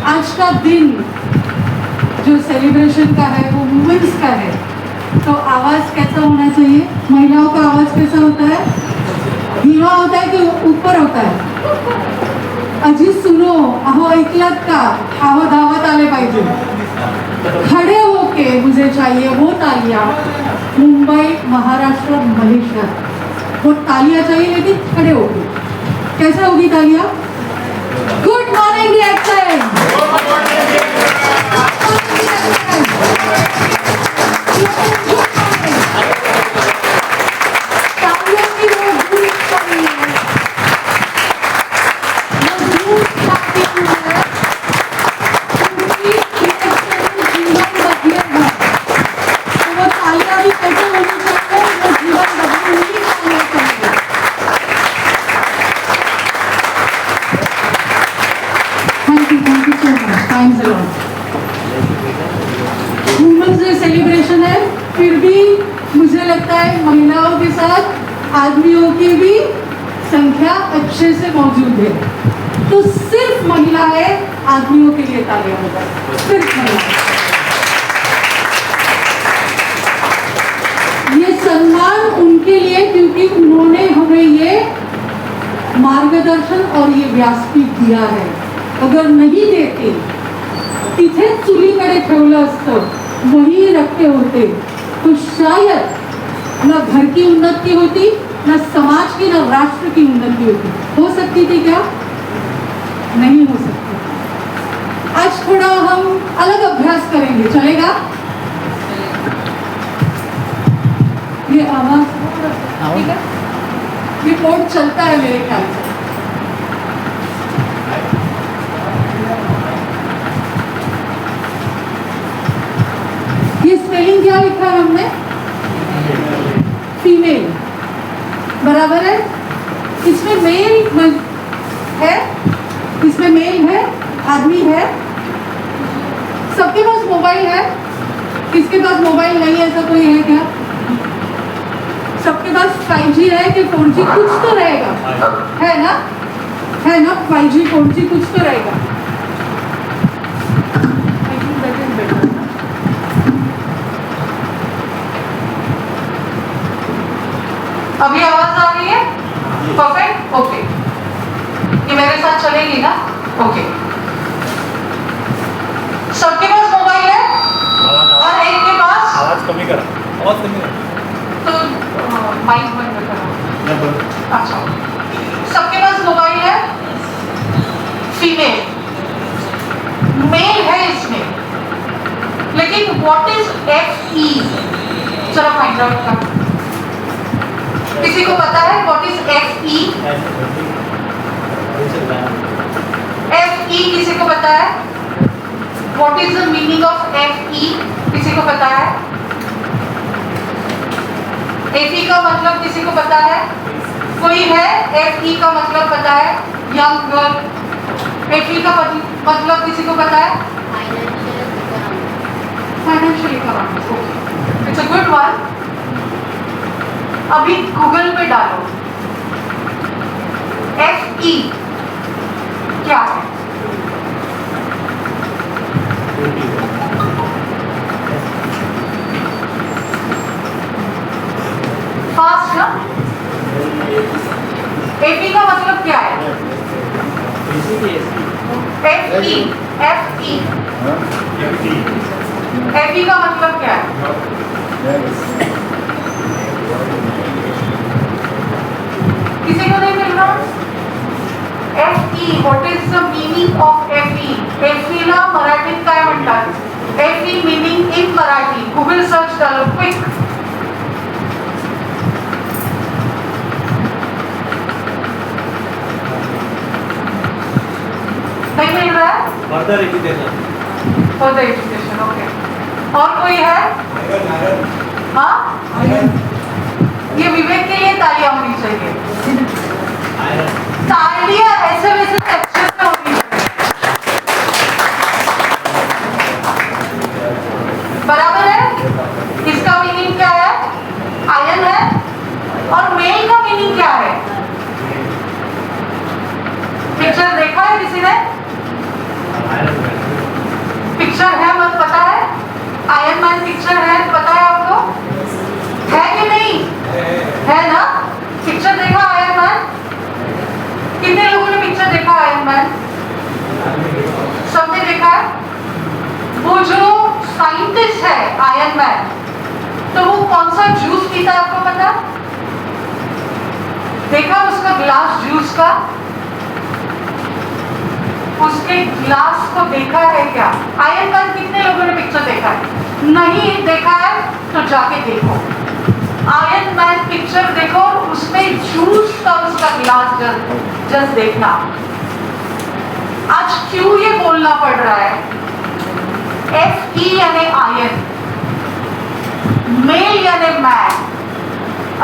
आज का दिन जो सेलिब्रेशन का है वो वुमेन्स का है, तो आवाज़ कैसा होना चाहिए? महिलाओं का आवाज़ कैसा होता है? धीमा होता है कि ऊपर होता है? अजी सुनो, अहो ऐकलात का, अहो धावत आले पाहिजे. खड़े होके मुझे चाहिए वो तालियां. मुंबई, महाराष्ट्र, मलेशिया, वो तालियां चाहिए लेकिन खड़े होके. कैसे होगी तालियां? Good morning reaction. Women's day celebration है, फिर भी मुझे लगता है महिलाओं के साथ आदमियों की भी संख्या अच्छे से मौजूद है. तो सिर्फ महिलाएं, आदमियों के लिए तालियां बजाएं. सिर्फ महिलाएं. ये सम्मान उनके लिए, क्योंकि उन्होंने हमें ये मार्गदर्शन और ये व्यासपीठ दिया है. अगर नहीं देते, तिथे चुलीकडे ठेवलं असतं, वही रखते होते, तो शायद न घर की उन्नति होती, न समाज की, न राष्ट्र की उन्नति होती. हो सकती थी क्या? नहीं हो सकती. आज थोड़ा हम अलग अभ्यास करेंगे, चलेगा? ये आवाज ठीक है? ये बोर्ड चलता है मेरे ख्याल से. ये स्पेलिंग क्या लिखा है हमने? फीमेल. बराबर है? इसमें मेल है, इसमें मेल है, आदमी है. सबके पास मोबाइल है? किसके पास मोबाइल नहीं है? ऐसा कोई है क्या? सबके पास 5G है कि 4G? कुछ तो रहेगा, है ना? है ना? 5G 4G कुछ तो रहेगा. अभी आवाज आ रही है? परफेक्ट. ओके, ये मेरे साथ चलेगी ना? ओके. सबके पास मोबाइल है और एक के पास आवाज कमी करा, आवाज कमी करा. तो माइक बंद करो. अच्छा, सबके पास मोबाइल है. फीमेल, मेल है इसमें, लेकिन व्हाट इज FE? जरा फाइंड आउट कर. किसी को पता है व्हाट इज FE? FE किसी को पता है? What is the meaning of FE? किसी को पता है? FE का मतलब किसी को पता है? कोई है? FE का मतलब पता है? Young girl. FE का मतलब किसी को पता है? Financial economics. It's a good one. अभी गूगल पे डालो FE क्या है? फास्ट ना? FE का मतलब क्या है? FE का मतलब क्या है? किसी को नहीं मिल रहा? FE, what is the meaning of FE? FE ला मराठीत काय म्हणतात? FE meaning in Marathi. Google search करो क्विक. नहीं मिल रहा है? Further education. Further education. Okay. और कोई है? हाँ, ये विवेक के लिए तालियां होनी चाहिए. तालियां ऐसे वैसे अच्छे से होनी चाहिए. बराबर है? इसका मीनिंग क्या है? आयन है. और मेल का मीनिंग क्या है? पिक्चर देखा है किसी ने? साइंटिस्ट है आयरन मैन, तो वो कौन सा जूस पीता है आपको पता है? देखा उसका ग्लास जूस का? उसके ग्लास को देखा है क्या? आयरन मैन कितने लोगों ने पिक्चर देखा है? नहीं देखा है तो जाके देखो, आयरन मैन पिक्चर देखो, उसमें जूस का उसका ग्लास जस्ट देखना। आज क्यों ये बोलना पड़ रहा है? FE यानी आयरन, मेल यानी मैन।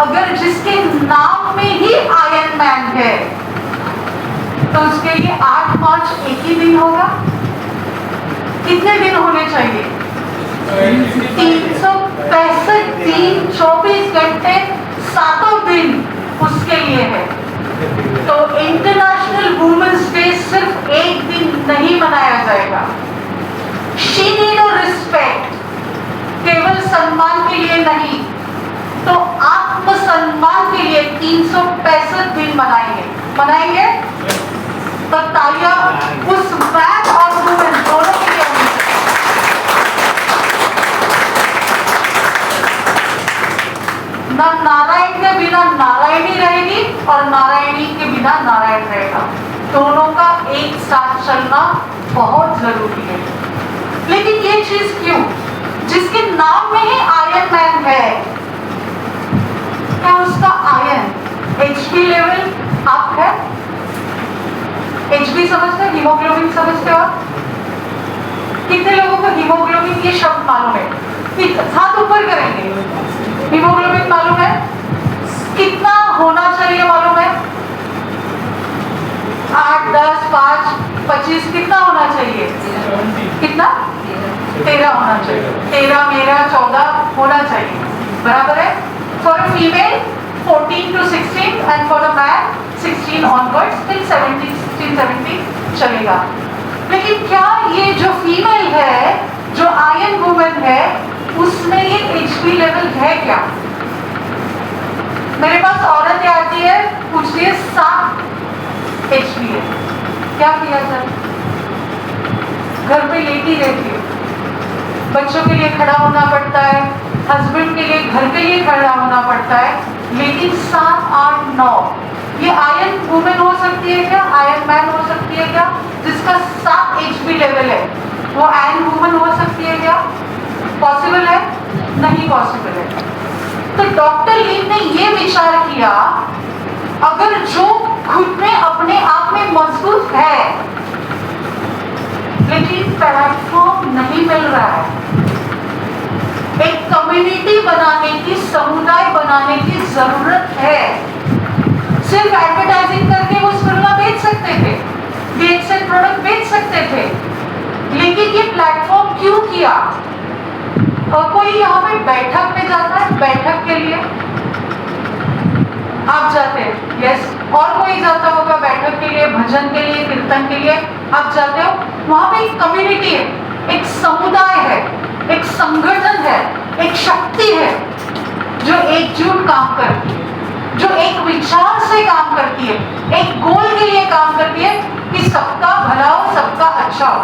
अगर जिसके नाम में ही आयरन मैन है तो उसके लिए 8 मार्च एक ही दिन होगा? कितने दिन होने चाहिए? 365 दिन, 24 घंटे, 7 दिन उसके लिए है। तो इंटरनेशनल वुमेन्स डे सिर्फ एक दिन नहीं मनाया जाएगा। शी नीड रिस्पेक्ट, केवल सम्मान के लिए नहीं, तो आत्मसम्मान के लिए 365 दिन मनाएंगे। तो तालियां उस मैन और वुमेन दोनों के लिए होनी चाहिए। ना नारायण के बिना नारायणी रहेगी और नारायणी के बिना नारायण रहेगा। दोनों का एक साथ चलना बहुत जरूरी है। लेकिन ये चीज क्यों? जिसके नाम में ही आयरन मैन है, क्या उसका आयरन HB लेवल अप है? HB समझते हो? हीमोग्लोबिन समझते हो? कितने लोगों को हीमोग्लोबिन ये शब्द मालूम है? हाथ ऊपर करेंगे। हीमोग्लोबिन मालूम है? कितना होना चाहिए मालूम है? 8, 10, 5, 25 कितना होना चाहिए? कितना? 13 होना चाहिए। 13 मेरा 14 होना चाहिए, बराबर है? For a female 14 to 16 and for the man 16 onwards till 17, 16, 17 चलेगा। लेकिन क्या ये जो फीमेल है, जो आयरन वुमेन है, उसमें ये HB लेवल है क्या? मेरे पास औरत आती है, पूछती है 7 HB है, क्या किया जाए? घर पे लेटी रहती है, बच्चों के लिए खड़ा होना पड़ता है, हस्बैंड के लिए, घर के लिए खड़ा होना पड़ता है, लेकिन 7, 8, 9 ये आयरन वुमेन हो सकती है क्या? आयरन मैन हो सकती है क्या? जिसका 7 HB लेवल है, वो आयरन वुमेन हो सकती है क्या? पॉसिबल है? नहीं पॉसिबल है। तो डॉक्टर लीन ने ये विचार किया, अगर जो खुद में अपने आप में मजबूत है लेकिन प्लेटफॉर्म नहीं मिल रहा है, एक कम्युनिटी बनाने की, समुदाय बनाने की जरूरत है। सिर्फ एडवर्टाइजिंग करके वो स्पिरुलिना बेच सकते थे, DXN प्रोडक्ट बेच सकते थे, लेकिन ये प्लेटफॉर्म क्यों किया? और कोई यहाँ पे बैठक में जाता है, बैठक के लिए आप जाते हैं, यस, और कोई जाता होगा बैठक के लिए, भजन के लिए, कीर्तन के लिए आप जाते हो, वहां पे एक कम्युनिटी है, एक समुदाय है, एक संगठन है, एक शक्ति है जो एकजुट काम करती है, जो एक विचार से काम करती है, एक गोल के लिए काम करती है कि सबका भला हो, सबका अच्छा हो।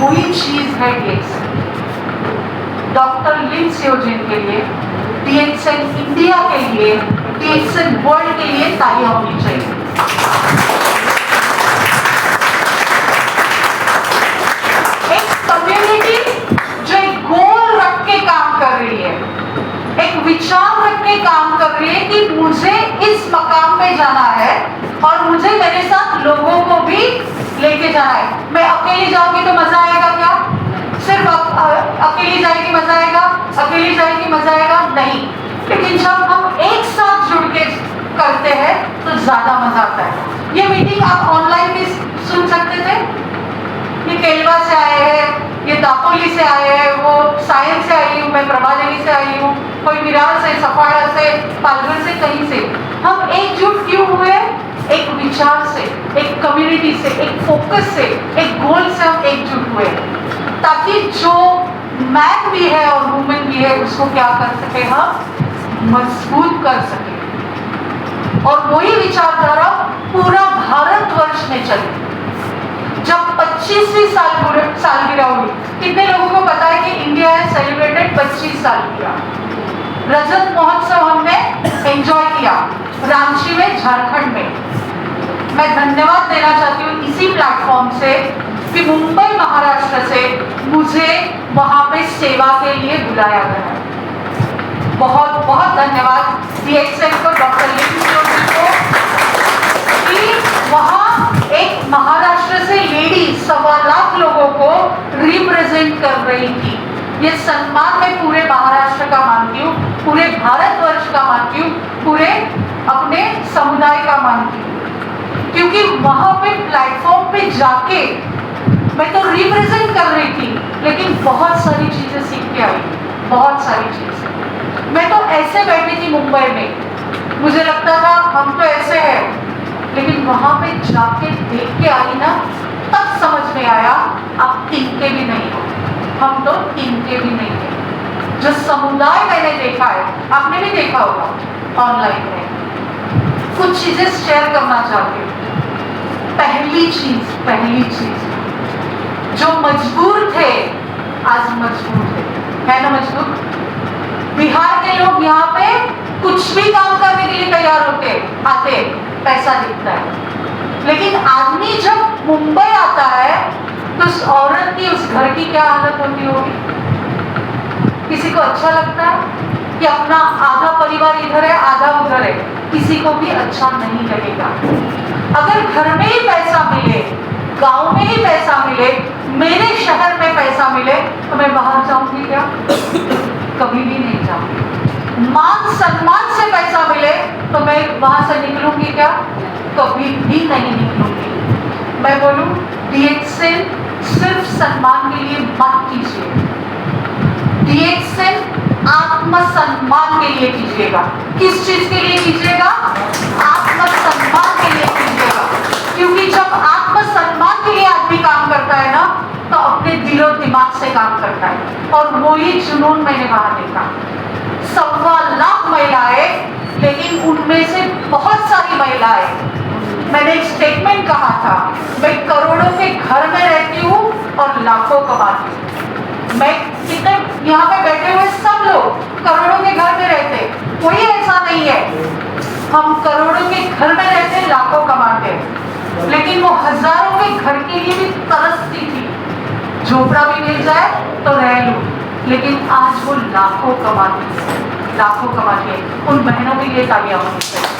वही चीज है DXN। डॉक्टर लिन सियोजिन के लिए, DXN इंडिया के लिए, DXN वर्ल्ड के लिए तालियां होनी चाहिए। एक कम्युनिटी जो एक गोल रख के काम कर रही है, एक विचार रख के काम कर रही है कि मुझे इस मकाम पे जाना है और मुझे मेरे साथ लोगों को भी लेके जाना है। मैं अकेली जाऊंगी तो मजा आएगा क्या? सिर्फ अकेली जाएगी मजा आएगा, अकेली जाएगी मजा आएगा? नहीं। लेकिन जब हम एक साथ जुड़ के करते हैं तो ज्यादा मजा आता है। ये मीटिंग आप ऑनलाइन भी सुन सकते थे। ये केलवा से आए हैं, ये दापोली से आए हैं, वो सायन से आई हूँ, मैं प्रभादेवी से आई हूँ, कोई विरार से, सफाड़ा से, पालघर से, कहीं से। हम एकजुट क्यों हुए? एक विचार से, एक कम्युनिटी से, एक फोकस से, एक गोल से हम एकजुट हुए, ताकि जो मैन भी है और वुमेन भी है उसको क्या कर सके, हम मजबूत कर सके। और वही विचारधारा पूरा भारतवर्ष में चले। जब 25वीं सालगिरह हुई, कितने लोगों को पता है कि इंडिया है सेलिब्रेटेड 25 सालगिरह। रजत महोत्सव हमने एंजॉय किया रांची में, झारखंड में। मैं धन्यवाद देना चाहती हूँ इसी प्लेटफॉर्म से कि मुंबई महाराष्ट्र से मुझे वहां पे सेवा के लिए बुलाया गया है। बहुत बहुत धन्यवाद DXN को, डॉक्टर लिंग जोशी को, कि वहां एक महाराष्ट्र से लेडी 1.25 लाख लोगों को रिप्रेजेंट कर रही थी। ये सम्मान मैं पूरे महाराष्ट्र का मानती हूँ, पूरे भारतवर्ष का मानती हूँ, पूरे अपने समुदाय का मानती हूँ, क्योंकि वहां पे प्लेटफॉर्म पे जाके मैं तो रिप्रेजेंट कर रही थी, लेकिन बहुत सारी चीजें सीख के आई, बहुत सारी चीजें। मैं तो ऐसे बैठी थी मुंबई में, मुझे लगता था हम तो ऐसे हैं, लेकिन वहां पे जाके देख के आई ना, तब समझ में आया आप तिनके भी नहीं हो, हम तो तिनके भी नहीं हैं। जो समुदाय मैंने देखा है, आपने भी देखा होगा ऑनलाइन में, कुछ चीजें शेयर करना चाहती हूँ। पहली चीज जो मजबूर थे आज मजबूर है ना, मजबूर। बिहार के लोग यहाँ पे कुछ भी काम करने के लिए तैयार आते, पैसा दिखता है, लेकिन आदमी जब मुंबई आता है तो उस औरत की, उस घर की क्या हालत होती होगी? किसी को अच्छा लगता है कि अपना आधा परिवार इधर है, आधा उधर है? किसी को भी अच्छा नहीं लगेगा। अगर घर में ही पैसा मिले, गांव में ही पैसा मिले, मेरे शहर में पैसा मिले, तो मैं बाहर जाऊंगी क्या? कभी भी नहीं जाऊंगी। मान सम्मान से पैसा मिले तो मैं वहां से निकलूंगी क्या? कभी भी नहीं निकलूंगी। मैं बोलूं DXN सिर्फ सम्मान के लिए मत कीजिए, DXN आत्मसम्मान के लिए कीजिएगा। किस चीज के लिए कीजिएगा? आत्मसम्मान के लिए कीजिएगा, क्योंकि जब आत्मसम्मान के लिए आदमी काम करता है ना, तो अपने दिलो दिमाग से काम करता है, और वही जुनून मैंने वहां देखा। 1.25 लाख महिलाएं, लेकिन उनमें से बहुत सारी महिलाएं, मैंने एक स्टेटमेंट कहा था, मैं करोड़ों के घर में रहती हूँ और लाखों कमाती हूँ। मैं कितने यहाँ पे बैठे हुए सब लोग करोड़ों के घर में रहते, कोई ऐसा नहीं है हम करोड़ों के घर में रहते लाखों कमाते, लेकिन वो हजारों के घर के लिए भी तरसती थी, झोपड़ा भी मिल जाए तो रह लूं, लेकिन आज वो लाखों कमाती है, लाखों कमाती है। उन बहनों के लिए तालियां होनी चाहिए।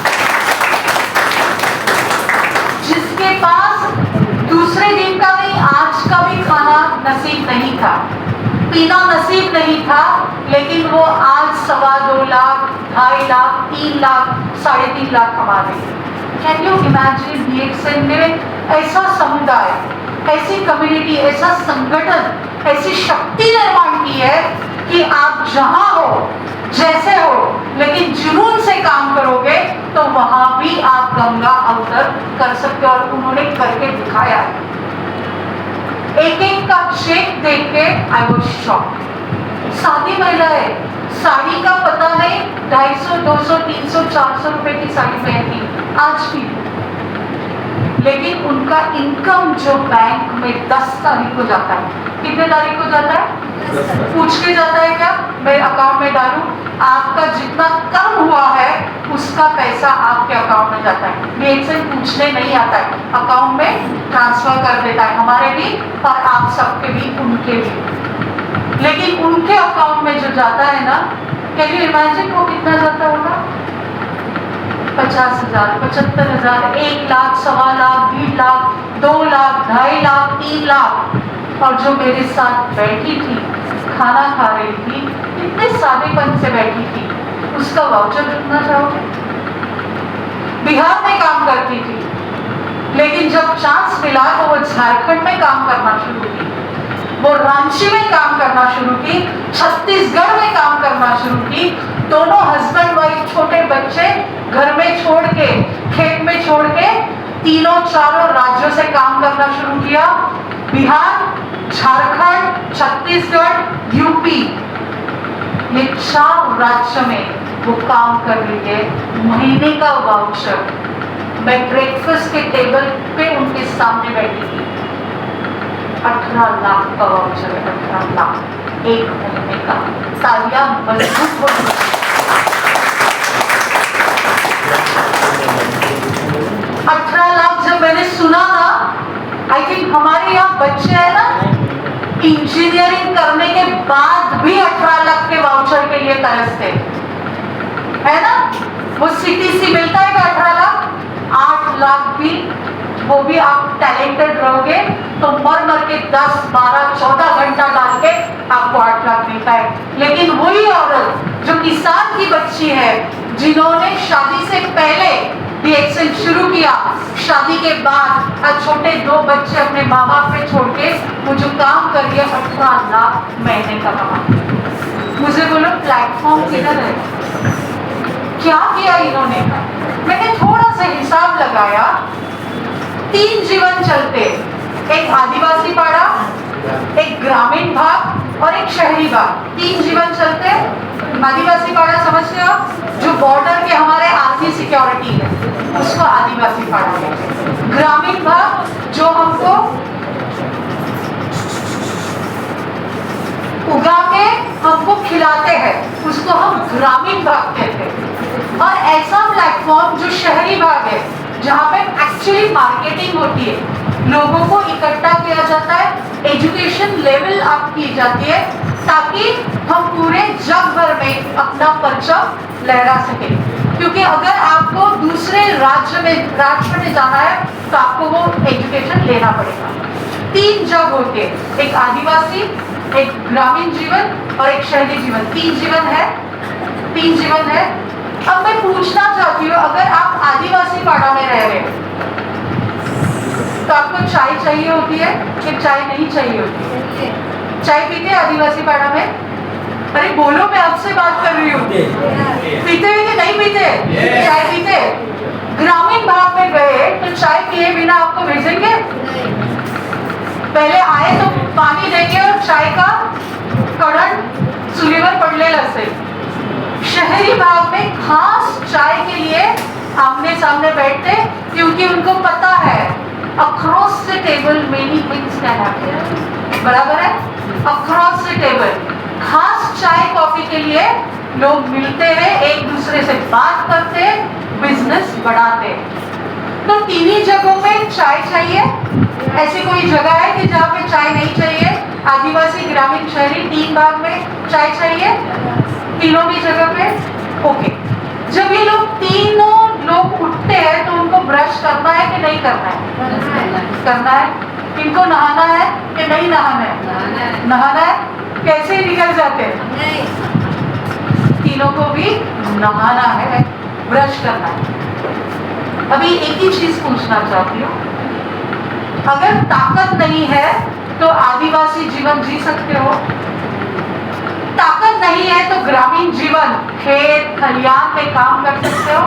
जिसके पास दूसरे दिन का भी, आज का भी खाना नसीब नहीं था, पीना नसीब नहीं था, लेकिन वो आज 2.25 लाख, 2.5 लाख, 3 लाख, 3.5 लाख कमा रही। कैन यू इमेजिन DXN ने ऐसा समुदाय, ऐसी कम्युनिटी, ऐसा संगठन, ऐसी शक्ति निर्माण की है कि आप जहां हो, जैसे हो, लेकिन जुनून से काम करोगे तो वहां भी आप गंगा अवतर कर सकते हो, और उन्होंने करके दिखाया। एक एक का चेक देख के आई वॉज शॉक। सादी महिला है, साड़ी का पता नहीं, 250, 200, 300, 400 रुपए की साड़ी पहनती आज भी, लेकिन उनका इनकम जो बैंक में 10 तारीख को जाता है, कितने तारीख को जाता है? पूछ के जाता है क्या मैं अकाउंट में डालूं? आपका जितना कम हुआ है उसका पैसा आपके अकाउंट में जाता है। DXN पूछने नहीं आता है, अकाउंट में ट्रांसफर कर देता है, हमारे भी और आप सबके भी, उनके भी। लेकिन उनके अकाउंट में जो जाता है ना, कैन यू इमेजिन वो कितना जाता होगा? 50,000, 75,000, 1 लाख, 1.25 लाख, 1.5 लाख, 2 लाख, 2.5 लाख, 3 लाख। और जो मेरे साथ बैठी थी, खाना खा रही थी, इतने सादेपन से बैठी थी, उसका वाउचर कितना चाहोगे? बिहार में काम करती थी, लेकिन जब चांस मिला तो वो झारखंड में काम करना शुरू की, वो रांची में काम करना शुरू की, छत्तीसगढ़ में काम करना शुरू की। दोनों हस्बैंड वाइफ छोटे बच्चे घर में छोड़ के, खेत में छोड़ के, तीनों चारों राज्यों से काम करना शुरू किया। बिहार, झारखंड, छत्तीसगढ़, UP, ये 4 राज्य में वो काम कर रही है। महीने का वाउचर, मैं ब्रेकफास्ट के टेबल पे उनके सामने बैठी थी, 18 लाख का वाउचर है, 18 लाख एक महीने का। तालियां मजबूत हो। 18 लाख जब मैंने सुना ना, आई थिंक हमारे यहाँ बच्चे हैं ना, इंजीनियरिंग करने के बाद भी 18 लाख के वाउचर के लिए तरसते है ना। वो सीटीसी मिलता है 18 लाख, 8 लाख भी, वो भी आप टैलेंटेड रहोगे तो मर मर के 10, 12, 14 घंटा डाल के आपको 8 लाख मिलता है। लेकिन वही औरत जो किसान की बच्ची है, जिन्होंने शादी से पहले DXN शुरू किया, शादी के बाद आज छोटे 2 बच्चे अपने माँ बाप पे छोड़ के वो जो काम कर रही है, 18 लाख महीने का कमा। मुझे बोलो प्लेटफॉर्म किधर है, क्या किया इन्होंने? मैंने थोड़ा सा हिसाब लगाया, 3 जीवन चलते, एक आदिवासी पाड़ा, एक ग्रामीण भाग और एक शहरी भाग। 3 जीवन चलते। आदिवासी पाड़ा समझते हो, जो बॉर्डर के हमारे आर्मी सिक्योरिटी है, उसको आदिवासी पाड़ा है। ग्रामीण भाग जो हमको उगा के हमको खिलाते हैं, उसको हम ग्रामीण भाग कहते हैं। और ऐसा प्लेटफॉर्म जो शहरी भाग है, जहाँ पे एक्चुअली मार्केटिंग होती है, लोगों को इकट्ठा किया जाता है, एजुकेशन लेवल अप की जाती है, ताकि हम पूरे जग भर में अपना परचम लहरा सके। क्योंकि अगर आपको दूसरे राज्य में जाना है तो आपको वो एजुकेशन लेना पड़ेगा। 3 जग होते हैं, एक आदिवासी, एक ग्रामीण जीवन और एक शहरी जीवन। 3 जीवन है, 3 जीवन है। अब मैं पूछना चाहती हूँ, अगर आप आदिवासी पाड़ा में रह रहे हैं तो आपको चाय चाहिए होती है कि चाय नहीं चाहिए होती है? चाय पीते हैं आदिवासी पाड़ा में? अरे बोलो, मैं आपसे बात कर रही हूँ। पीते हैं कि नहीं पीते? चाय पीते? ग्रामीण भाग में गए तो चाय पिए बिना आपको भेजेंगे? पहले आए तो पानी देंगे और चाय का कड़न चुलीवर पड़ने लगते। शहरी भाग में खास चाय के लिए आमने सामने बैठते, क्योंकि उनको पता है across the table many things can happen. बराबर है? अक्रॉस द टेबल खास चाय कॉफी के लिए लोग मिलते हैं, एक दूसरे से बात करते, बिजनेस बढ़ाते। तो 3 ही जगहों में चाय चाहिए। ऐसी कोई जगह है कि जहाँ पे चाय नहीं चाहिए? आदिवासी, ग्रामीण, शहरी 3 भाग में चाय चाहिए, तीनों भी जगह पे। ओके, जब ये लोग तीनों लोग उठते हैं तो उनको ब्रश करना है कि नहीं करना है? करना है। इनको नहाना है कि नहीं नहाना है? नहाना है। कैसे निकल जाते हैं? तीनों को भी नहाना है, ब्रश करना है। अभी एक ही चीज पूछना चाहती हूँ, अगर ताकत नहीं है तो आदिवासी जीवन जी सकते हो? ताकत नहीं है तो ग्रामीण जीवन, खेत खलियान में काम कर सकते हो?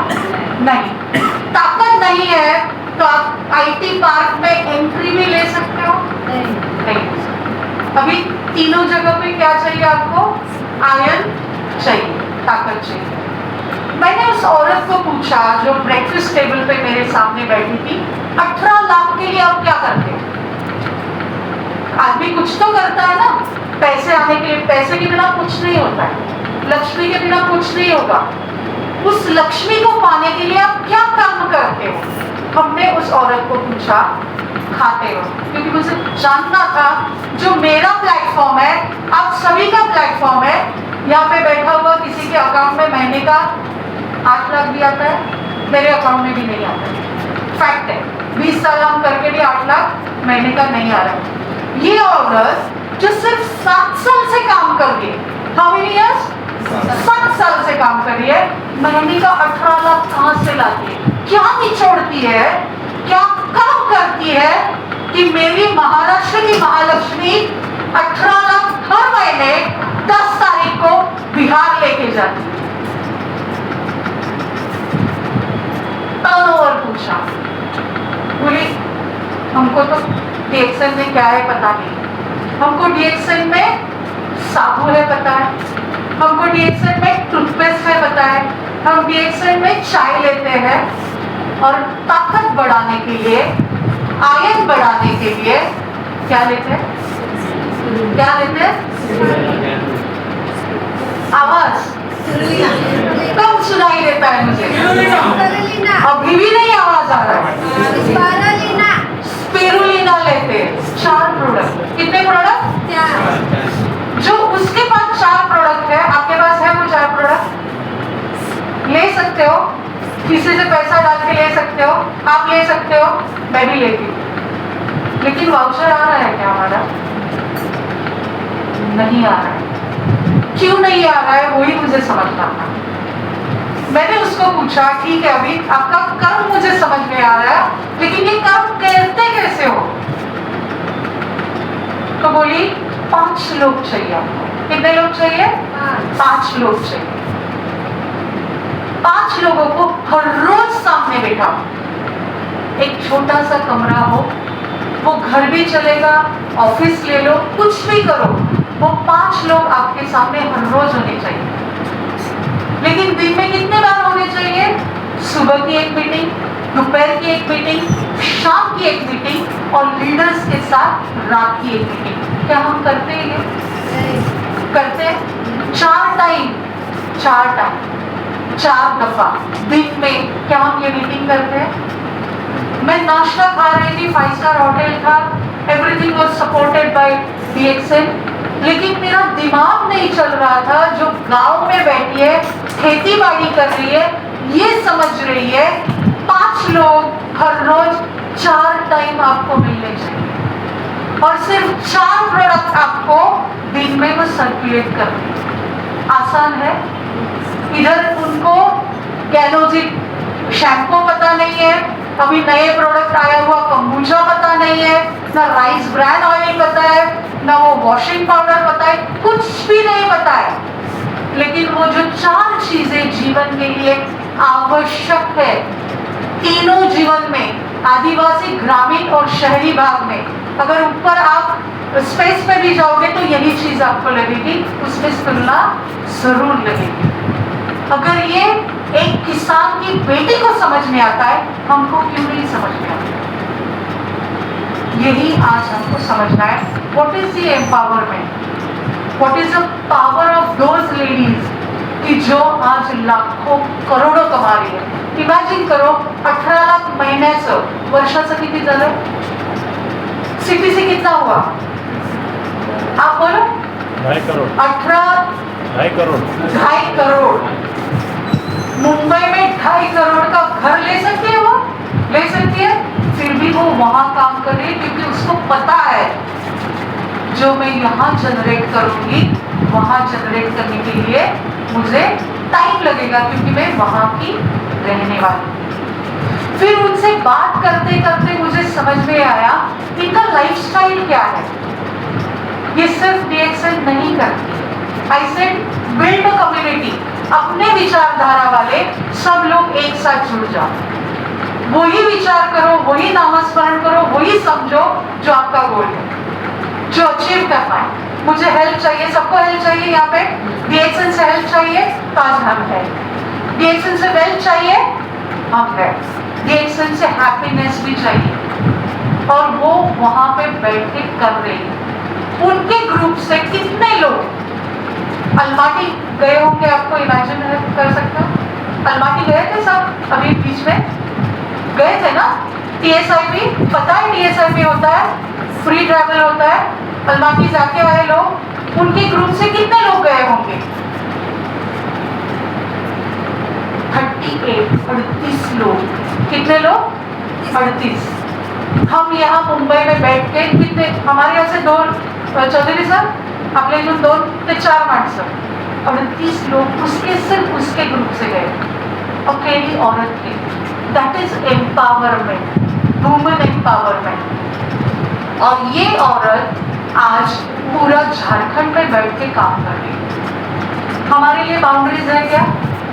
नहीं। ताकत नहीं है तो आप IT पार्क में एंट्री भी ले सकते हो? नहीं। अभी तीनों जगह पे क्या चाहिए आपको? आयरन चाहिए, ताकत चाहिए। मैंने उस औरत को पूछा जो ब्रेकफास्ट टेबल पे मेरे सामने बैठी थी, 18 लाख के लिए आप क्या करते हो? आदमी कुछ तो करता है ना, पैसे आने के लिए। पैसे के बिना कुछ नहीं होता है, लक्ष्मी के बिना कुछ नहीं होगा। उस लक्ष्मी को पाने के लिए आप क्या काम करते हो? हमने उस औरत को पूछा, खाते हो? क्योंकि मुझे जानना था, जो मेरा प्लेटफॉर्म है, आप सभी का प्लेटफॉर्म है, यहाँ पे बैठा हुआ किसी के अकाउंट में महीने का 8 लाख भी आता है, मेरे अकाउंट में भी नहीं आता है। फैक्ट है, 20 साल हम करके भी 8 लाख महीने का नहीं आ रहा है। ये औरत जो सिर्फ 7 साल से काम कर रही है, हाउ मेनी इयर्स? 7 साल से काम कर रही है, महीने का 18 लाख कहाँ से लाती है? क्या निचोड़ती है, क्या काम करती है कि मेरी महाराष्ट्र की महालक्ष्मी 18 लाख हर महीने 10 तारीख को बिहार लेके जाती है? टर्नओवर पूछा, बोली हमको तो DXN में क्या है पता नहीं, हमको DXN में साबुन है पता है, हमको DXN में टूथपेस्ट है पता है, हम DXN में चाय लेते हैं, और ताकत बढ़ाने के लिए, आयन बढ़ाने के लिए क्या लेते हैं? क्या लेते हैं? आवाज कम सुनाई देता है मुझे, अभी भी नहीं आवाज आ रहा है। स्पिरुलिना लेते हैं, 4 प्रोडक्ट। कितने प्रोडक्ट? जो उसके पास 4 प्रोडक्ट है, आपके पास है वो 4 प्रोडक्ट? ले सकते हो, किसी से पैसा डाल के ले सकते हो, आप ले सकते हो, मैं भी लेती हूँ। लेकिन वाउचर आ रहा है क्या हमारा? नहीं आ रहा है। क्यों नहीं आ रहा है वही मुझे समझना था। मैंने उसको पूछा, ठीक है अभी आपका कर्म मुझे समझ में आ रहा है, लेकिन ये कर्म करते कैसे हो? तो बोली 5 लोग चाहिए आपको। कितने लोग चाहिए? 5 लोग चाहिए। 5 लोगों को हर रोज सामने बैठा, एक छोटा सा कमरा हो, वो घर भी चलेगा, ऑफिस ले लो, कुछ भी करो, वो 5 लोग आपके सामने हर रोज होने चाहिए। लेकिन दिन में कितने बार होने चाहिए? सुबह की एक मीटिंग, दोपहर की एक मीटिंग, शाम की एक मीटिंग और लीडर्स के साथ रात की एक मीटिंग। क्या हम करते हैं ये? करते हैं। 4 टाइम 4 दफा दिन में क्या हम ये मीटिंग करते हैं? मैं नाश्ता खा रही थी, 5 स्टार होटल था, everything was supported by DXN, लेकिन मेरा दिमाग नहीं चल रहा था। जो गांव में बैठी है, खेती बाड़ी कर रही है, ये समझ रही है 5 लोग हर रोज 4 टाइम आपको मिलने चाहिए और सिर्फ 4 प्रोडक्ट आपको दिन में वो सर्कुलेट करनी। आसान है? इधर उनको गैलोजिक शैम्पू पता नहीं है, अभी नए प्रोडक्ट आया हुआ कंबूचा पता नहीं है, ना राइस ब्रांड ऑयल पता है, ना वो वॉशिंग पाउडर पता है, कुछ भी नहीं पता है। लेकिन वो जो 4 चीजें जीवन के लिए आवश्यक है, तीनों जीवन में, आदिवासी, ग्रामीण और शहरी भाग में, अगर ऊपर आप स्पेस पे भी जाओगे तो यही चीज आपको लगेगी, उसमें तुलना जरूर लगेगी। अगर ये एक किसान की बेटी को समझ में आता है, हमको क्यों नहीं समझ में आता? यही आज हमको समझना है। What is the empowerment? What is the power of those ladies कि जो आज लाखों करोड़ों कमा रही है। इमेजिन करो 18 लाख महिन्याचं, वर्षाचं किती झालं? CPC कितना हुआ? आप बोलो। 2.5 करोड़। 2.5 करोड़। मुंबई में 2.5 करोड़ का घर ले सकती है, वो ले सकती है, फिर भी वो वहां काम कर रही है क्योंकि उसको पता है जो मैं यहाँ जनरेट करूंगी, वहां जनरेट करने के लिए मुझे टाइम लगेगा क्योंकि मैं वहां की रहने वाली हूं। फिर उनसे बात करते करते मुझे समझ में आया इनका लाइफस्टाइल क्या है। ये सिर्फ DXN नहीं करती। I said build a community, अपने विचारधारा वाले सब लोग एक साथ जुड़ जाओ, वही विचार करो, वही नामस्मरण करो, वही समझो जो आपका गोल है, जो अचीव करना है। मुझे हेल्प चाहिए, सबको हेल्प चाहिए, यहाँ पे DXN से हेल्प चाहिए तो आज हम है, DXN से वेल्थ चाहिए हम है, DXN से हैप्पीनेस भी चाहिए और वो वहां पे बैठ के कर रही है। उनके ग्रुप से कितने लोग अलमाटी गए होंगे, आपको इमेजिन कर सकते हो? अलमाटी गए थे सब अभी बीच में गए थे ना? TSIP पता है, TSIP होता है, फ्री ट्रैवल होता है। अलमाटी जाके आए लोग, उनके ग्रुप से कितने लोग गए होंगे? 38 लोग। कितने लोग? 38। हम यहाँ मुंबई में बैठ के कितने, हमारे यहाँ से 2 चौधरी साहब आपले इथून 2 ते 4 माणसं, 38 लोग उसके सिर्फ उसके ग्रुप से गए, अकेली औरत थी। That is empowerment, women empowerment. और ये औरत आज पूरा झारखंड में बैठ के काम कर रही है। हमारे लिए बाउंड्रीज है क्या?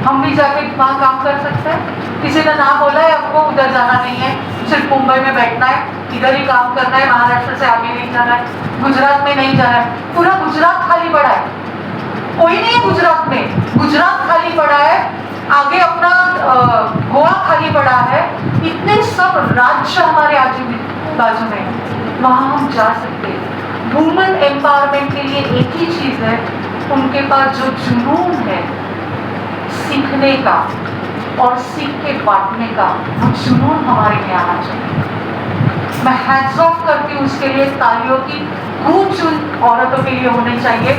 हम भी जाके वहाँ काम कर सकते हैं? किसी ने ना बोला है आपको उधर जाना नहीं है, सिर्फ मुंबई में बैठना है, इधर ही काम करना है, महाराष्ट्र से आगे नहीं जाना है, गुजरात में नहीं जाना है। पूरा गुजरात खाली पड़ा है, कोई नहीं है गुजरात में, गुजरात खाली पड़ा है, आगे अपना गोवा खाली पड़ा है, इतने सब राज्य हमारे आजू बाजू में। वहाँ हम जा सकते हैं। वुमेन एम्पावरमेंट के लिए एक ही चीज़ है, उनके पास जो जुनून है सीखने का और सीख के बांटने का, वो जुनून हमारे में आना चाहिए। मैं हैट्स ऑफ करती हूँ उसके लिए, तालियों की गूंज उन औरतों के लिए होनी चाहिए।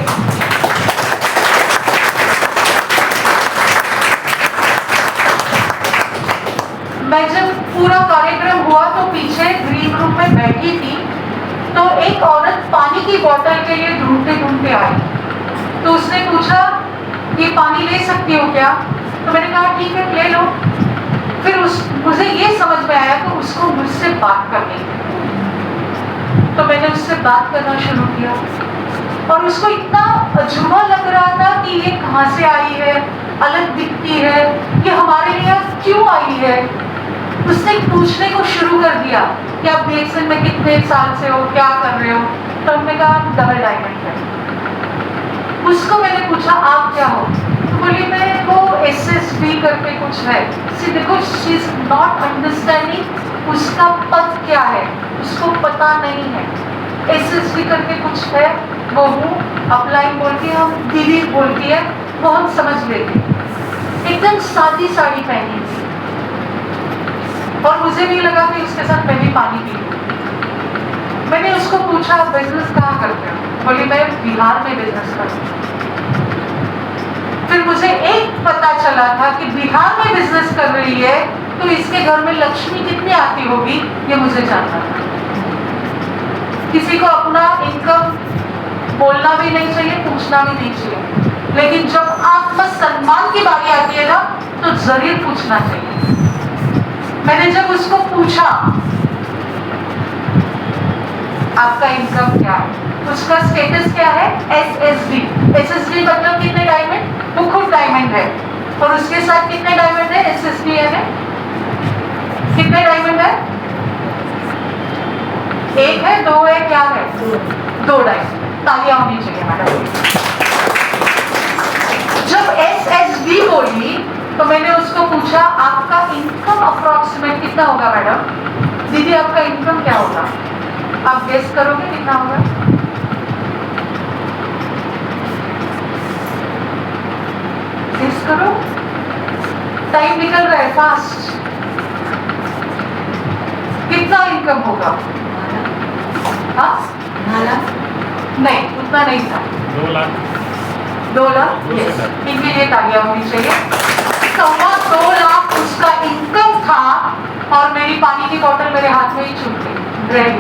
मैं जब पूरा कार्यक्रम हुआ तो पीछे ग्रीन रूम में बैठी थी, तो एक औरत पानी की बोतल के लिए ढूंढते ढूंढते आई। तो उसने पूछा कि पानी ले सकती हो क्या? तो मैंने कहा ठीक है ले लो। फिर मुझे ये समझ में आया कि उसको मुझसे बात करनी है, तो मैंने उससे बात करना शुरू किया और उसको इतना अजूबा लग रहा था कि ये कहाँ से आई है, अलग दिखती है, ये हमारे लिए क्यों आई है। उसने पूछने को शुरू कर दिया कि आप BHSN में कितने साल से हो, क्या कर रहे हो? तो हमने कहा डबल डायमंड है। उसको मैंने पूछा आप क्या हो? तो बोली मैं वो SSB करके कुछ है। सी देखो, शी इज नॉट अंडरस्टैंडिंग उसका पद क्या है, उसको पता नहीं है। SSB करके कुछ है, वो हूँ, अपलाइन बोलती है, हम दीदी बोलती है, वो हम समझ लेते। एकदम सादी साड़ी पहनी थी और मुझे भी लगा कि उसके साथ मैं भी पानी पी लूं। मैंने उसको पूछा बिजनेस कहाँ करते हो? बोली मैं बिहार में बिजनेस करती हूँ। फिर मुझे एक पता चला था कि बिहार में बिजनेस कर रही है तो इसके घर में लक्ष्मी कितनी आती होगी, ये मुझे जानना था। किसी को अपना इनकम बोलना भी नहीं चाहिए, पूछना भी नहीं चाहिए, लेकिन जब आत्मसम्मान की बारी आती है ना तो जरूर पूछना चाहिए। मैंने जब उसको पूछा आपका इनकम क्या है, उसका स्टेटस क्या है, SSB मतलब कितने डायमंड, वो खुद डायमंड है और उसके साथ कितने डायमंड है, SSB है, कितने डायमंड है, एक है, दो है, क्या है, दो डायमंड। तालियां होनी चाहिए मैडम। जब SSB बोली तो मैंने उसको पूछा आपका इनकम अप्रोक्सीमेट कितना होगा मैडम? दीदी आपका इनकम क्या होगा? आप गेस करोगे कितना होगा? गेस करो, टाइम निकल रहा है फास्ट। कितना इनकम होगा? हाँ नहीं, उतना नहीं था। 2 लाख। 2 लाख? इनके लिए तालियां होनी चाहिए। 2.25 लाख उसका इनकम था और मेरी पानी की बोतल मेरे हाथ में ही छूट गई।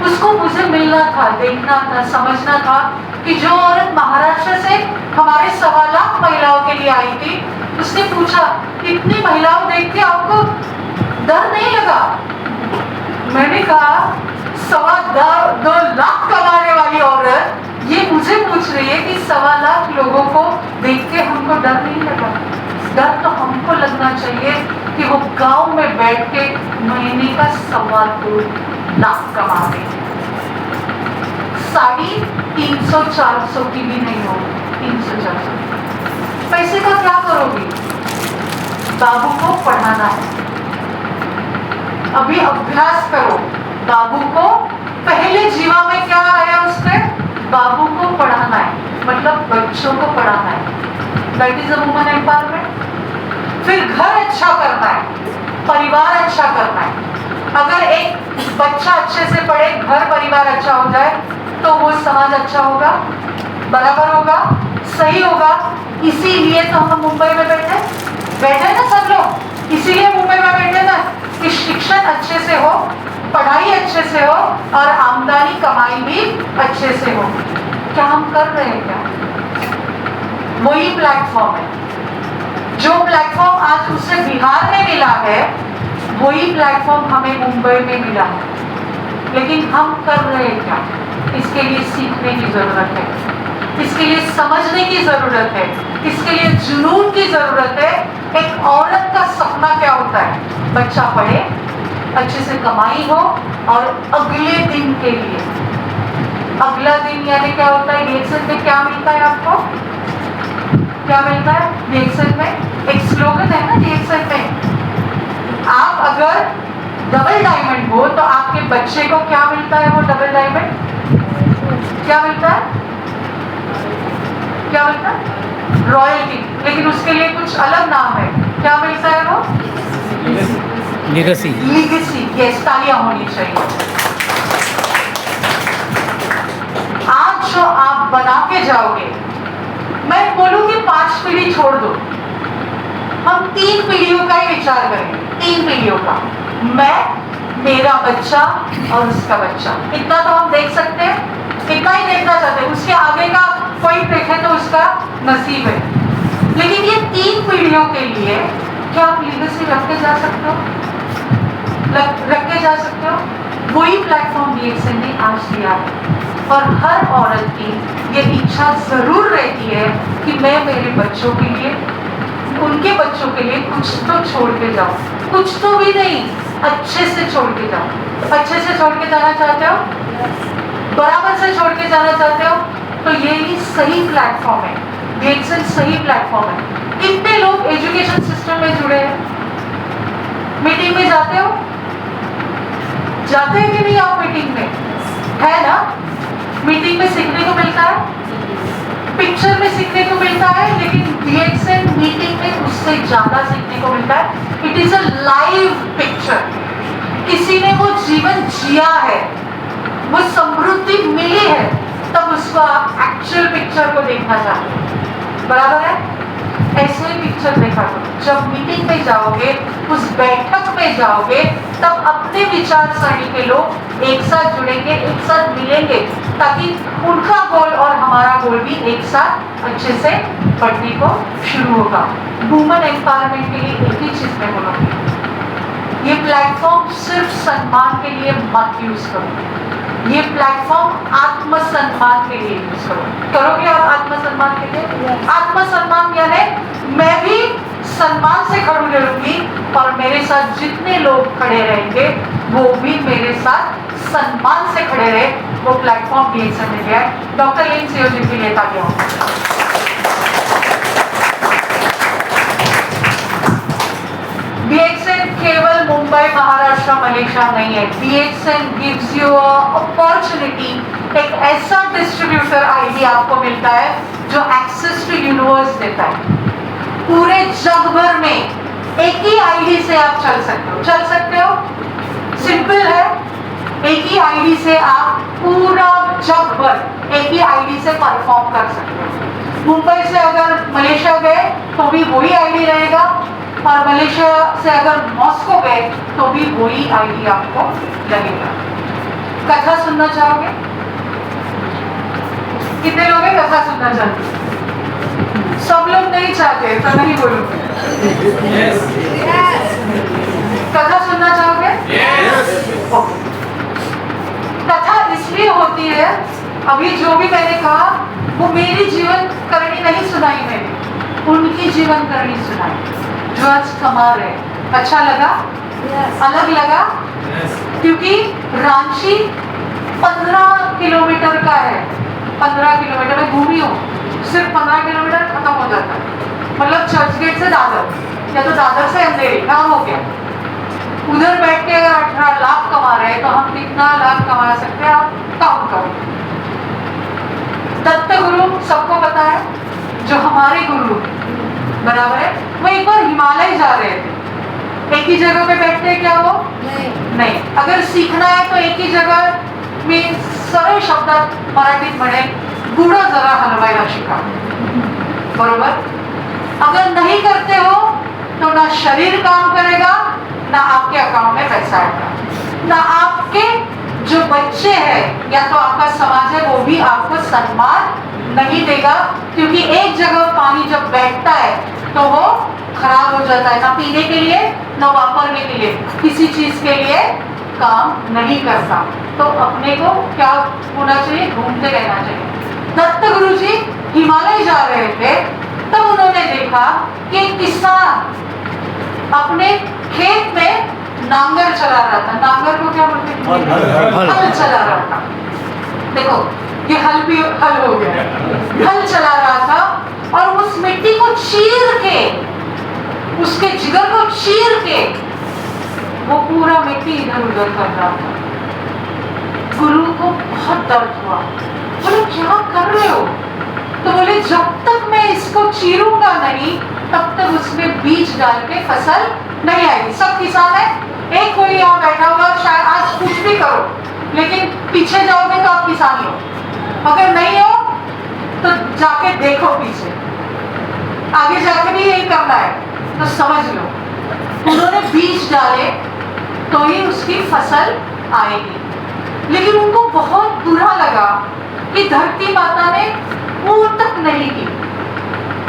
उसको मुझे मिलना था, देखना था, समझना था कि जो औरत महाराष्ट्र से हमारे 2.25 लाख महिलाओं के लिए आई थी, उसने पूछा इतनी महिलाओं देख के आपको डर नहीं लगा? मैंने कहा 2.25 लाख कमाने वाली औरत ये मुझे पूछ रही है कि 2.25 लाख लोगों को देख के हमको डर नहीं लगा। डर तो हमको लगना चाहिए कि वो गांव में बैठ के महीने का 2.25 लाख कमा रहे हैं। साड़ी 300-400 की भी नहीं होगी, 300-400। पैसे का क्या करोगी? बाबू को पढ़ाना है, अभी अभ्यास करो। बाबू को पहले जीवा में क्या आया उसने? बाबू को पढ़ाना है, मतलब बच्चों को पढ़ाना है। That is a woman empowerment. फिर घर अच्छा करना है, परिवार अच्छा करना है। अगर एक बच्चा अच्छे से पढ़े, घर परिवार अच्छा हो जाए तो वो समाज अच्छा होगा, बराबर होगा, सही होगा। इसीलिए तो हम मुंबई में बैठे ना सब लोग, इसीलिए मुंबई में बैठे ना कि शिक्षण अच्छे से हो, पढ़ाई अच्छे से हो और आमदनी कमाई भी अच्छे से हो। क्या हम कर रहे हैं? क्या वही प्लेटफॉर्म है जो प्लेटफॉर्म आज उसे बिहार में मिला है, वही प्लेटफॉर्म हमें मुंबई में मिला है। लेकिन हम कर रहे हैं क्या? इसके लिए सीखने की जरूरत है, इसके लिए समझने की जरूरत है, इसके लिए जुनून की जरूरत है। एक औरत का सपना क्या होता है? बच्चा पढ़े, अच्छे से कमाई हो और अगले दिन के लिए, अगला दिन यानी क्या होता है? BHSN में क्या मिलता है आपको? क्या मिलता है BHSN में? एक स्लोगन है ना BHSN में, आप अगर डबल डायमंड हो तो आपके बच्चे को क्या मिलता है वो डबल डायमंड? क्या मिलता है? क्या मिलता है? रॉयल्टी। लेकिन उसके लिए कुछ अलग नाम है, क्या मिलता है वो? लीगेसी। लीगेसी। ये तालियां होनी चाहिए। आज जो आप बना के जाओगे, मैं बोलूंगी 5 पीढ़ी छोड़ दो, हम 3 पीढ़ियों का ही विचार करेंगे। 3 पीढ़ियों का, मैं, मेरा बच्चा और उसका बच्चा। इतना तो हम देख सकते हैं, इतना ही देखना चाहते हैं। उसके आगे का कोई देखे तो उसका नसीब है। लेकिन ये 3 पीढ़ियों के लिए क्या आप लीगेसी रख के जा सकते हो? रख के जा सकते हो? वही प्लेटफॉर्म BXN ने आज दिया है। और हर औरत की ये इच्छा जरूर रहती है कि मैं मेरे बच्चों के लिए, उनके बच्चों के लिए कुछ तो छोड़ के जाऊं। कुछ तो भी नहीं, अच्छे से छोड़ के जाओ। अच्छे से छोड़ के जाना चाहते हो, बराबर से छोड़ के जाना चाहते हो, तो ये ही सही प्लेटफॉर्म है। BXN सही प्लेटफॉर्म है। कितने लोग एजुकेशन सिस्टम में जुड़े हैं? मीटिंग में जाते हो? जाते हैं कि नहीं आप मीटिंग में? है ना? मीटिंग में सीखने को मिलता है, पिक्चर में सीखने को मिलता है, लेकिन BXN मीटिंग में उससे ज्यादा सीखने को मिलता है। It is a live picture. किसी ने वो जीवन जिया है, वो समृद्धि मिली है, तब उसको आप एक्चुअल पिक्चर को देखना चाहते हैं। बराबर है? ऐसे ही पिक्चर देखा करो। जब मीटिंग में जाओगे, उस बैठक में जाओगे, तब अपने विचार सरणी के लोग एक साथ जुड़ेंगे, एक साथ मिलेंगे, ताकि उनका गोल और हमारा गोल भी एक साथ अच्छे से बढ़ने को शुरू होगा। वुमेन एम्पावरमेंट के लिए एक ही चीज मैं बोलूँगी, ये प्लेटफॉर्म सिर्फ सम्मान के लिए मत यूज करो। ये प्लेटफॉर्म आत्मसम्मान के लिए यूज करो। करोगे आप आत्मसम्मान के लिए? आत्मसम्मान यानी मैं भी सम्मान से खड़ी रहूंगी और मेरे साथ जितने लोग खड़े रहेंगे वो भी मेरे साथ सम्मान से खड़े रहे। वो प्लेटफॉर्म BXN ने दिया है। डॉक्टर लिन सियो जी की लेता गया। BXN केवल मुंबई, महाराष्ट्र, मलेशिया नहीं है। BXN gives you a opportunity, एक ऐसा डिस्ट्रीब्यूटर आईडी आपको मिलता है जो एक्सेस टू यूनिवर्स देता है। पूरे जग भर में एक ही आईडी से आप चल सकते हो। चल सकते हो? सिंपल है। एक ही आईडी से आप पूरा जग भर एक ही आईडी से परफॉर्म कर सकते हो। मुंबई से अगर मलेशिया गए तो भी वही आईडी रहेगा, और मलेशिया से अगर मॉस्को गए तो भी वही आईडी आपको लगेगा। कथा सुनना चाहोगे? कितने लोग हैं कथा सुनना चाहते? सब लोग नहीं चाहते तो नहीं बोलूंगे। कथा सुनना चाहोगे? कथा इसलिए होती है, अभी जो भी मैंने कहा वो मेरी जीवन करनी नहीं सुनाई मैंने, उनकी जीवन करनी सुनाई जो आज कमा रहे। अच्छा लगा? अलग लगा? क्योंकि रांची 15 किलोमीटर का है। 15 किलोमीटर में घूमी हूँ, सिर्फ 15 किलोमीटर खत्म हो जाता है। मतलब चर्च गेट से दादर, या तो दादर से अंधेरी, काम हो गया। उधर बैठ के अगर 18 लाख कमा रहे हैं तो हम कितना लाख कमा सकते हैं? आप काउंट करो। दत्त गुरु सबको पता है, जो हमारे गुरु बराबर है, वो एक बार हिमालय जा रहे थे। एक ही जगह पे बैठते हैं क्या वो? नहीं। अगर सीखना है तो एक ही जगह में सरळ शब्दात मराठीत म्हणेल, गुढं जरा हलवायला शिका। बरोबर? अगर नहीं करते हो तो ना शरीर काम करेगा, ना आपके अकाउंट में पैसा आएगा, ना आपके जो बच्चे हैं या तो आपका समाज है वो भी आपको सम्मान नहीं देगा। क्योंकि एक जगह पानी जब बैठता है तो वो खराब हो जाता है, ना पीने के लिए ना वापरने के लिए, किसी चीज के लिए काम नहीं करता। तो अपने को क्या होना चाहिए? घूमते रहना चाहिए। दत्त गुरु जी हिमालय जा रहे थे, तब उन्होंने देखा कि एक किसान अपने खेत में नांगर चला रहा था। नांगर को क्या बोलते हैं? हल चला रहा था। देखो ये हल भी हल हो गया। हल चला रहा था और उस मिट्टी को चीर के, उसके जिगर को चीर के वो पूरा मिट्टी इधर उधर कर रहा था। गुरु को बहुत दर्द हुआ। बोले क्या कर रहे हो? तो बोले जब तक मैं इसको चीरूंगा नहीं तब तक उसमें बीज डाल के फसल नहीं आएगी। सब किसान है, एक कोई यहाँ बैठा होगा शायद आज कुछ भी करो लेकिन पीछे जाओगे तो आप किसान हो, अगर नहीं हो तो जाके देखो पीछे, आगे जाके भी यही करना है तो समझ लो। उन्होंने बीज डाले तो ही उसकी फसल आएगी। लेकिन उनको बहुत बुरा लगा कि धरती माता ने वो तक नहीं की।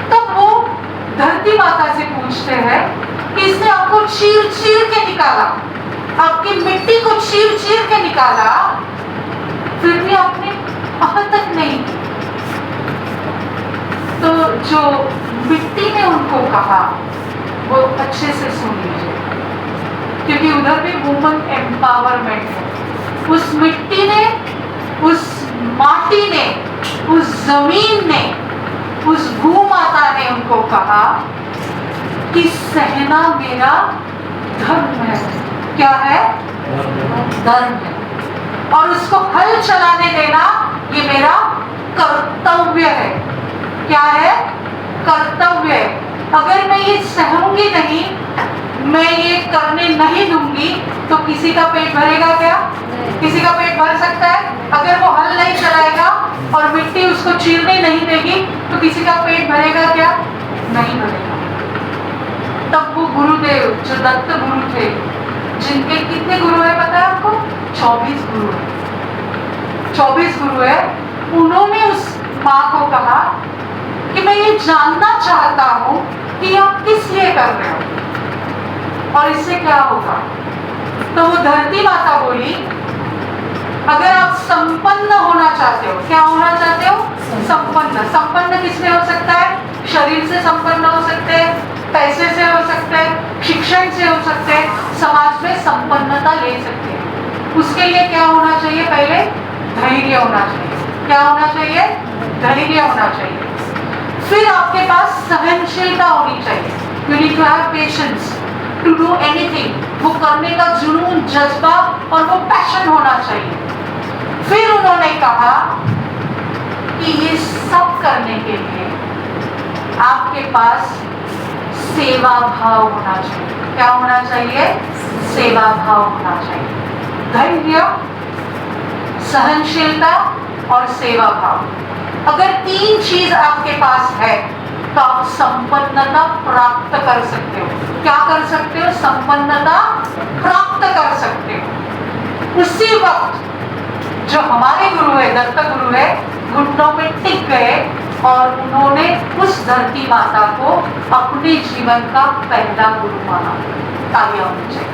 तब वो धरती माता से पूछते हैं कि इसने आपको चीर चीर के निकाला, आपकी मिट्टी को चीर चीर के निकाला, फिर भी आपने अब तक नहीं की। तो जो मिट्टी ने उनको कहा वो अच्छे से सुन लीजिए, क्योंकि उधर भी वुमन एम्पावरमेंट है। उस मिट्टी ने, उस माटी ने, उस जमीन ने, उस भूमाता ने उनको कहा कि सहना मेरा धर्म है। क्या है? धर्म है। और उसको हल चलाने देना ये मेरा कर्तव्य है। क्या है? कर्तव्य है। अगर मैं ये सहूंगी नहीं, मैं ये करने नहीं दूंगी तो किसी का पेट भरेगा क्या? किसी का पेट भर सकता है? अगर वो हल नहीं चलाएगा और मिट्टी उसको चीरने नहीं देगी तो किसी का पेट भरेगा क्या? नहीं भरेगा। तब वो गुरुदेव जो दत्त गुरु थे, जिनके कितने गुरु है पता है आपको? 24 गुरु है। 24 गुरु है। उन्होंने उस माँ को कहा कि मैं ये जानना चाहता हूँ कि आप किस लिए कर रहे हो और इससे क्या होगा। तो वो धरती माता बोली, अगर आप संपन्न होना चाहते हो, क्या होना चाहते हो? संपन्न। संपन्न किसमें हो सकता है? शरीर से संपन्न हो सकते हैं, पैसे से हो सकते हैं, शिक्षण से हो सकते हैं, समाज में संपन्नता ले सकते हैं। उसके लिए क्या होना चाहिए? पहले धैर्य होना चाहिए। क्या होना चाहिए? धैर्य होना चाहिए। फिर आपके पास सहनशीलता होनी चाहिए। You need to have patience to do anything। वो करने का जुनून, जज्बा और वो पैशन होना चाहिए। फिर उन्होंने कहा कि ये सब करने के लिए आपके पास सेवा भाव होना चाहिए। क्या होना चाहिए? सेवा भाव होना चाहिए। धैर्य, सहनशीलता और सेवा भाव। अगर 3 चीज आपके पास है तो आप संपन्नता प्राप्त कर सकते हो। क्या कर सकते हो? संपन्नता प्राप्त कर सकते हो। उसी वक्त जो हमारे गुरु है, दत्त गुरु है, घुटनों में टिक गए और उन्होंने उस धरती माता को अपने जीवन का पहला गुरु माना। तालियां होनी चाहिए।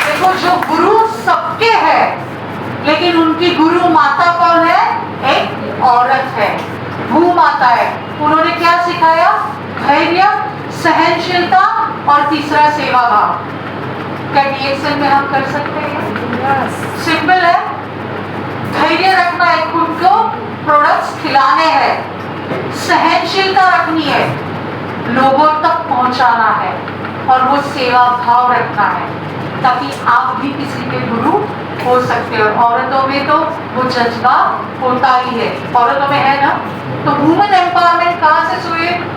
देखो, जो गुरु सबके हैं लेकिन उनकी गुरु माता कौन है? एक औरत है, भू माता है। उन्होंने क्या सिखाया? धैर्य, सहनशीलता और तीसरा सेवा भाव। क्या DXL में हम कर सकते हैं? सिंपल है। धैर्य रखना है, खुद को प्रोडक्ट्स खिलाने हैं, सहनशीलता रखनी है, लोगों तक पहुंचाना है और वो सेवा भाव रखना है ताकि आप भी किसी के गुरु हो सकते हो। औरतों में तो वो जज्बा होता ही है, औरतों में है ना। तो वुमेन एम्पावरमेंट कहाँ से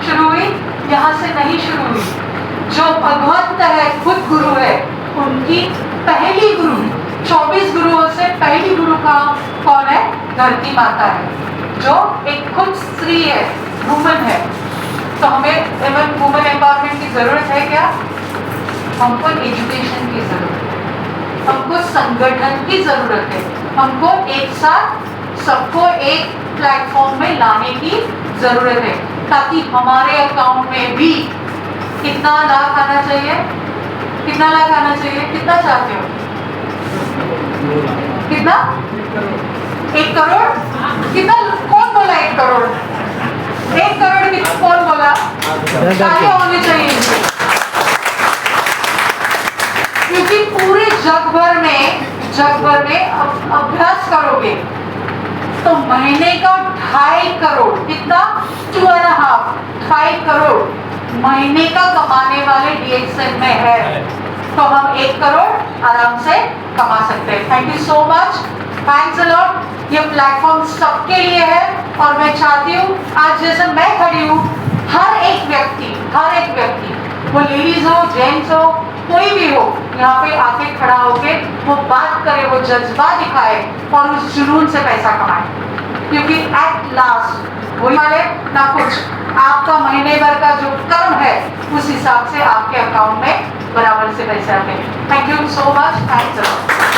शुरू हुई? यहाँ से नहीं शुरू हुई। जो भगवंत है, खुद गुरु है, उनकी पहली गुरु, 24 गुरुओं से पहली गुरु का कौन है? धरती माता है, जो एक खुद स्त्री है, वुमन है। तो हमें वुमेन एम्पावरमेंट की जरूरत है क्या? हमको एजुकेशन की जरूरत है, हमको संगठन की जरूरत है, हमको एक साथ सबको एक प्लेटफॉर्म में लाने की जरूरत है ताकि हमारे अकाउंट में भी कितना लाख आना चाहिए? कितना लाख आना चाहिए? कितना चाहते हो? कितना? 1 करोड़? कितना? कौन बोला 1 करोड़? 1 करोड़ की कौन बोला? तालियां होनी चाहिए। क्योंकि पूरे जग भर में अभ्यास करोगे तो महीने का 2.5 करोड़, कितना? 2.5 करोड़ महीने का कमाने वाले DXL में है। तो हम 1 करोड़ आराम से कमा सकते हैं। Thank you so much, thanks a lot. ये प्लेटफॉर्म सबके लिए है और मैं चाहती हूँ आज जैसे मैं खड़ी हूँ, हर एक व्यक्ति वो लेडीज हो, जेंट्स हो, कोई भी हो, यहाँ पे आके खड़ा होके वो बात करे, वो जज्बा दिखाए और उस जुनून से पैसा कमाए। क्योंकि एट लास्ट वही वाले ना कुछ आपका महीने भर का जो कर्म है उस हिसाब से आपके अकाउंट में बराबर से पैसे आते हैं। Thank you so much, thanks.